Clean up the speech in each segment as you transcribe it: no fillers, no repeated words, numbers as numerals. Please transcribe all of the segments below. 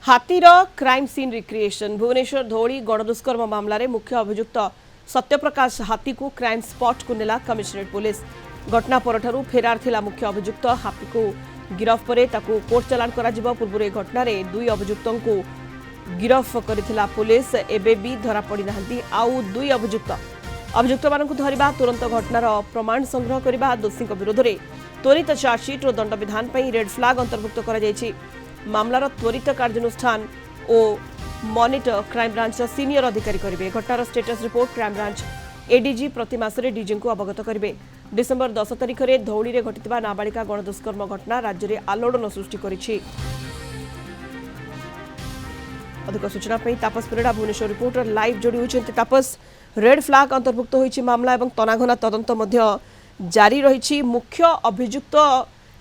हाथीर crime scene recreation Bhubaneswar Dhauli गणदुष्कर्म मामलें मुख्य अभियुक्त सत्यप्रकाश हाथी को क्राइम स्पॉट को नेला कमिशनरेट पुलिस। घटना परठारु फेरार थिला मुख्य अभियुक्त हाथी को गिरफ पर कोर्ट चालान करा पूर्व ए घटना दुई अभियुक्तों को गिरफ करथिला पुलिस। एबे भी धरा पड़ी नाहंती आउ दुई अभियुक्त मानक धरिबा तुरंत घटनार प्रमाण संग्रह करने दोषी विरोध में त्वरित चार्जसीट और दंड विधान पर रेड फ्लैग अंतर्भुक्त कर मामलार त्वरित कार्यानुष्ठान और मॉनिटर क्राइमब्रांच सीनियर अधिकारी करेंगे। घटनार स्टेटस रिपोर्ट क्राइमब्रांच एडीजी प्रति मासरे डीजी को अवगत करेंगे। डिसेम्बर 10 तारिख में धौली में घटिता नाबालिका गणदुष्कर्म घटना राज्य में आलोड़न सृष्टि करिछि। अधिक सूचना तापस परिड़ा भुवनेश्वर रिपोर्टर लाइव जोड़ी होती। तापस, रेड फ्लैग अंतर्भुक्त होइछि मामला एवं तनाघना तदंत मध्य जारी रही। मुख्य अभियुक्त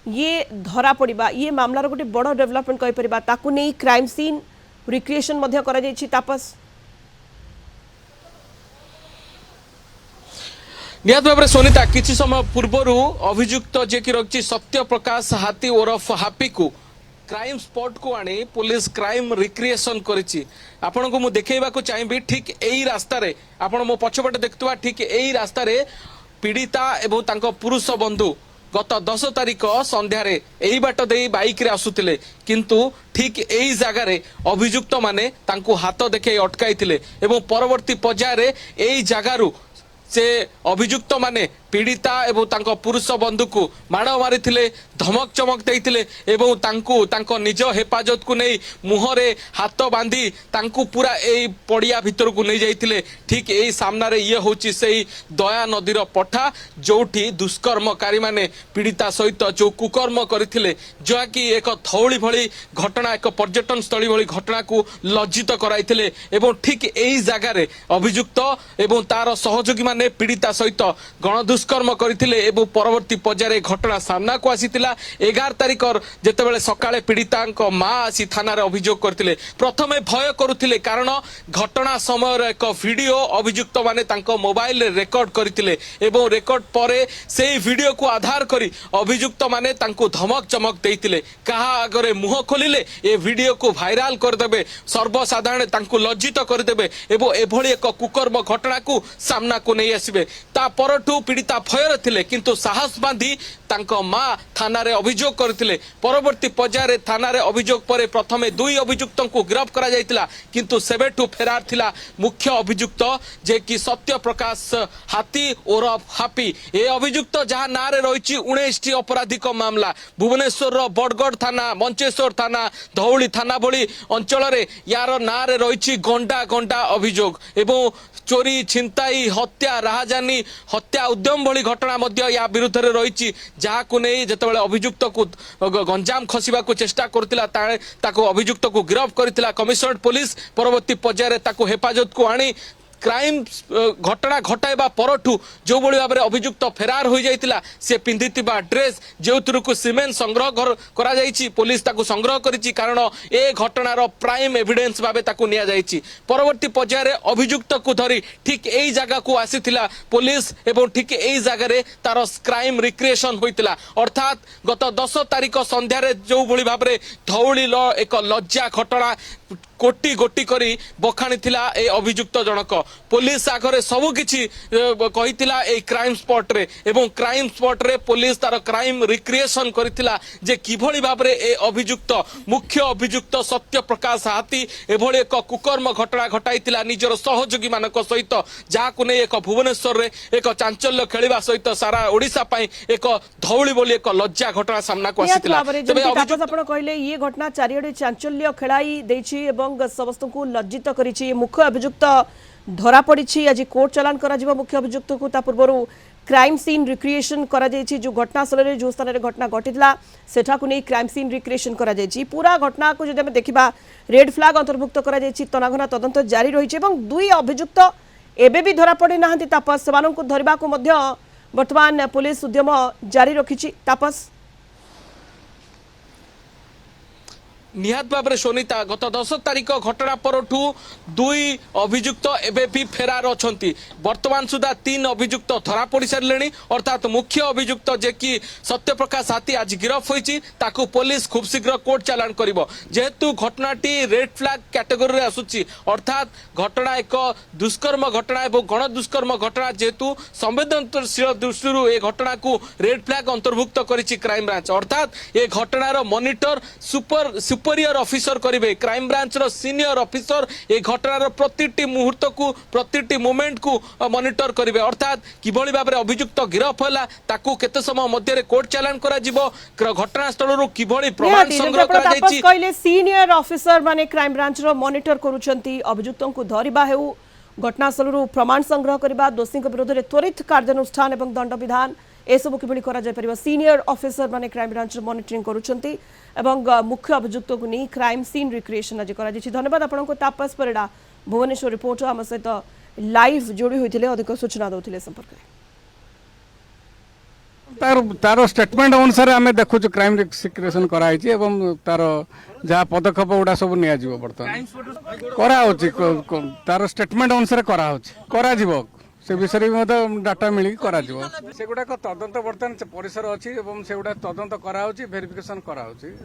ये धरा पड़ा ये मामलार गोटे बड़ डेवलपमेंट कहीपर ताकू नहीं क्राइम सीन रिक्रिएशन मध्य करा जायछि। तापस, निहत भाव में सोनिता किसी समय पूर्वर अभियुक्त जे कि रही सत्य प्रकाश हाथी ओरफ हापी को क्राइम स्पॉट को आनी पुलिस क्राइम रिक्रिएशन करिछि। आपण को मु देखैबा को चाहिबी ठीक एई रास्ता रे आपण मो पछपटे देखतुवा ठीक एई रास्ता रे पीड़िता एवं तांको पुरुष बंधु गत 10 तारिख संध्यारे एही बाट दे बाइक रे आसुतिले, किंतु ठीक एही जगह रे अभियुक्त माने तांको हाथ देखे अटकाइतिले एवं परवर्ती पर्याय रे एही जगारु से अभियुक्त माने पीड़िता एवं तांको पुरुष बंधु को माड़ मारी धमक चमक देइतिले एवं तांको निज हेफाजत को नहीं मुहरे हाथ बांधी तांको पूरा ए पड़िया भितर को नहीं जाइतिले। ठीक यही सामना रे ये होची सेही दया नदीर पठा जोठी दुष्कर्मकारी माने पीड़िता सहित जो कुकर्म करथिले, जो कि एक थौली भली घटना एक पर्यटन स्थली भली घटना को लज्जित कराइतिले एवं ठीक यही जगह रे अभियुक्त एवं तार सहयोगी माने पीड़िता सहित गणदुष्कर्म करथिले एवं परवर्ती पर्याय घटना सामना को आसीतिला। 11 तारिख जेतेबेले सकाळे पीड़िता मां आसी थाना रे अभियोग करथिले। प्रथमे भय करुथिले कारण घटना समय एक वीडियो अभियुक्त माने तांको मोबाइल रे रेकॉर्ड करथिले एवं रेकॉर्ड परे सेही वीडियो को आधार करी अभियुक्त माने तांको धमक चमक देइतिले। कहा आगरे मुह खोलिले ए वीडियो को वायरल करदेबे, सर्वसाधारण तांको लज्जित करदेबे एवं एभली एक कुकर्म घटना को सामना को नहीं आसीबे। ता परठू पीड़िता भयर थिले, किंतु साहस बांधी तांको मां थाना रे अभियोग करथिले। परवर्ती पर्याय रे थाना रे अभियोग परे प्रथमे दुई अभियुक्तों को गिरफ्त करा जायतिला, किंतु सेबेठू फेरार थिला मुख्य अभियुक्त जे कि सत्य प्रकाश हाथी ओरफ हापी। ए अभियुक्त जहां ना रे रहिछि 19टी अपराधिक मामला भुवनेश्वर बड़गढ़ थाना, मंचेश्वर थाना, धौली थाना भली अंचल रे यार ना रे रहिछि गंडा गंडा अभियोग एवं चोरी छिनताई हत्या राहजानी हत्या उद्यम भली घटना मध्य या विरुद्ध रे रही, जहाँ को नहीं जितेबाला अभियुक्त को गंजाम खसवा को चेष्टा करथिला ताको अभियुक्त को गिरफ्त करथिला कमिशनरेट पुलिस। परवर्ती पर्याय ताको हेफाजत को आनी क्राइम घटना घटाइबा परठू जो भली भाव अभियुक्त फेरार हो जाइतिला से पिंधितिबा ड्रेस जो को सीमेंट संग्रह करा जाइछि पुलिस ताको संग्रह करिछि, कारण ए घटनार प्राइम एविडेंस भाबे ताको निया जाइछि। परवर्ती पर्याय अभियुक्त को धरी ठीक एई जगह को आसीथिला पुलिस एवं ठीक एई जगह रे तार क्राइम रिक्रिएशन होइतिला। अर्थात गत 10 तारिख संध्यारे जो भली भाव धौली एक लज्जा घटना कोटी गोटी करी बखाणी थिला ए अभियुक्त जनक। पुलिस आगरे सबु किछि कहितिला ए क्राइम स्पॉट रे एवं क्राइम स्पॉट रे पुलिस तार क्राइम रिक्रिएशन करितिला जे किभली भाबरे ए अभियुक्त मुख्य अभियुक्त सत्य प्रकाश हाथी एभली एक कुकर्म घटना घटाइतिला निजर सहयोगी मानक सहित, जहा को नै एक भुवनेश्वर रे एक चांचल्य खेलिबा सहित सारा ओडिसा पई एक धौली बोली एक लज्जा घटना सामना को आसीतिला। तबे अभियुक्त आपण कहले ये घटना चारियाडे चांचल्य खेलाई देछि एवं समस्त को लज्जित करिछि। मुख्य अभियुक्त धरा पड़ी आज कोर्ट चालान करा मुख्य अभियुक्त को ता पूर्व क्राइम सीन रिक्रिएशन करा जायछि। जो घटनास्थल रे जो स्थान रे घटना घटितला सेठा को नहीं क्राइम सीन रिक्रिएशन करा जायछि। पूरा घटना को जदि हम देखिबा रेड फ्लैग अंतर्भुक्त करा जायछि। तनाघना तदंत जारी रहिछि एवं दुई अभियुक्त एबे भी धरा पड़ी नाहंती। तापस सेमानन को धरिबा को मध्य वर्तमान पुलिस उद्यम जारी रखिछि। तापस, निहात भाव में सोनिता गत 10 तारिख घटना परठू 2 अभियुक्त एबे भी फेरार अछंती वर्तमान सुधा 3 अभियुक्त धरा पड़ सारे अर्थात मुख्य अभियुक्त जे कि सत्यप्रकाश हाथी आज गिरफ होईची ताकू पुलिस खूब शीघ्र कोर्ट चालान करिवो जेहेतु घटनाटी रेड फ्लैग कैटेगरी रे आसुची अर्थात घटना एक दुष्कर्म घटना एवं गण दुष्कर्म घटना जेहेतु संवेदनशील दृष्टि ए घटना को रेड फ्लैग अंतर्भुक्त करिची क्राइम ब्रांच अर्थात ए घटनार मॉनिटर सुपरियर ऑफिसर करिवे क्राइम ब्रांच रो सीनियर ऑफिसर ए घटनार प्रतिटी मुहूर्त को प्रतिटी मोमेंट को मॉनिटर करिवे अर्थात किभली भाबरे अभियुक्त गिरफ होला ताकू केते समय मध्य रे कोर्ट चालान करा जिवो घटना स्थल रो किभली प्रमाण संग्रह करा जायछि कहले सीनियर ऑफिसर माने क्राइम ब्रांच रो मॉनिटर करूछंती अभियुक्तों को धरिबा हेउ घटनास्थल रू प्रमाण संग्रह करबा दोषी विरोध में त्वरित कार्यानुष्ठान एवं दंड विधान एसबू किभली करा जाय परिबा सीनियर ऑफिसर माने क्राइम ब्रांच मॉनिटरिंग करूछंती एवं मुख्य अभियुक्त को नहीं क्राइम सीन रिक्रिएशन आज करा जायछि धन्यवाद आपनको तापस परिडा भुवनेश्वर रिपोर्टर आम सहित लाइव जोड़ी होइथिले अधिक सूचना दउथिले संपर्क तार स्टेटमेंट अनुसार आम देखु क्राइम रिक्रिएशन कराई एवं तार जहाँ पदक्षेप गुड़ा सब नियाजिव बर्तमान कराउछि तार स्टेटमेंट अनुसार कराजिव से विषय में डाटा मिल सेगुड़ा तदंत बर्तमान परिसर अच्छी से गुड़ा तदंत कराउछि वेरिफिकेशन कराउछि।